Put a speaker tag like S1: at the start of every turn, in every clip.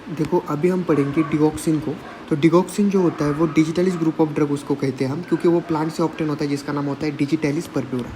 S1: देखो अभी हम पढ़ेंगे डिगॉक्सिन को। तो डिगॉक्सिन जो होता है वो डिजिटलिस ग्रुप ऑफ ड्रग उसको कहते हैं हम, क्योंकि वो प्लांट से ऑब्टेन होता है जिसका नाम होता है डिजिटलिस पर्प्यूरा।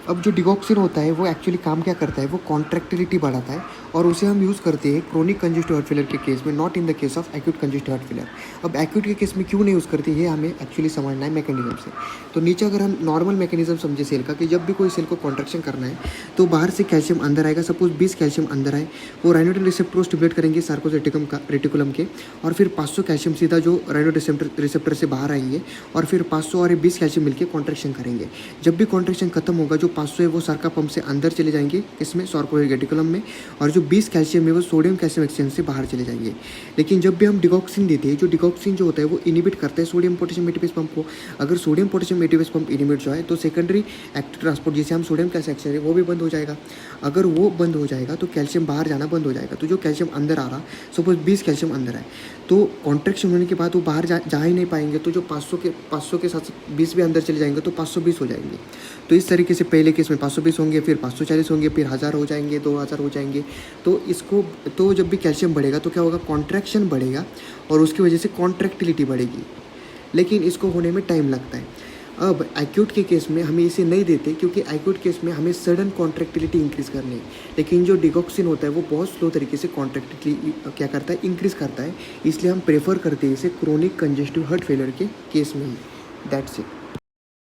S1: अब जो डिगॉक्सिन होता है वो एक्चुअली काम क्या करता है, वो कॉन्ट्रैक्टिलिटी बढ़ाता है और उसे हम यूज़ करते हैं क्रोनिक कंजेस्टिव हार्ट फेलियर के केस में, not in the case of acute congestive heart failure. अब एक्यूट के केस में क्यों नहीं यूज़ करते ये हमें एक्चुअली समझना है मैकेनिज्म से। तो नीचे अगर हम नॉर्मल मैकेनिज्म समझे सेल का, कि जब भी कोई सेल को कॉन्ट्रैक्शन करना है तो बाहर से कैल्शियम अंदर आएगा। सपोज 20 कैल्शियम अंदर आए, वो राइनोडिन रिसेप्टर को स्टिमुलेट करेंगे रेटिकुलम के, और फिर 500 कैल्शियम सीधा जो राइनोडिन रिसेप्टर से बाहर आएंगे, और फिर 500 और 20 कैल्शियम मिलकर कॉन्ट्रैक्शन करेंगे। जब भी कॉन्ट्रैक्शन खत्म होगा, जो 500 है वो सार्का पंप से अंदर चले जाएंगे, इसमें सार्कोइड रेटिकुलम में, और जो 20 कैल्शियम है वो सोडियम कैल्शियम एक्सचेंज से बाहर चले जाएंगे। लेकिन जब भी हम डिगॉक्सिन देते हैं, जो डिगॉक्सिन जो होता है वो इनिबिट करता है सोडियम पोटेशियम एटीपेज पंप को। अगर sodium potassium ATPase pump inhibit जो है तो सेकेंडरी एक्टिव ट्रांसपोर्ट जिसे हम सोडियम कैल्शियम एक्सचेंज है वो भी बंद हो जाएगा। अगर वो बंद हो जाएगा तो कैल्शियम बाहर जाना बंद हो जाएगा। तो जो कैल्शियम अंदर आ रहा, सपोज 20 कैल्शियम अंदर है, तो कॉन्ट्रैक्शन होने के बाद वो बाहर जा ही नहीं पाएंगे। तो जो 500 के साथ 20 भी अंदर चले जाएंगे तो 520 हो जाएंगे। तो इस तरीके से पहले केस में 520 होंगे, फिर 540 होंगे, फिर 1000 हो जाएंगे, 2000 हो जाएंगे। तो जब भी कैल्शियम बढ़ेगा तो क्या होगा, कॉन्ट्रैक्शन बढ़ेगा और उसकी वजह से कॉन्ट्रैक्टिलिटी बढ़ेगी, लेकिन इसको होने में टाइम लगता है। अब एक्यूट के केस में हमें इसे नहीं देते, क्योंकि एक्यूट केस में हमें सडन कॉन्ट्रैक्टिलिटी इंक्रीज़ करनी है। लेकिन जो डिगॉक्सिन होता है वो बहुत स्लो तरीके से कॉन्ट्रैक्टिलिटी क्या करता है, इंक्रीज़ करता है। इसलिए हम प्रेफर करते हैं इसे क्रोनिक कंजेस्टिव हार्ट फेलियर के केस में ही। That's it.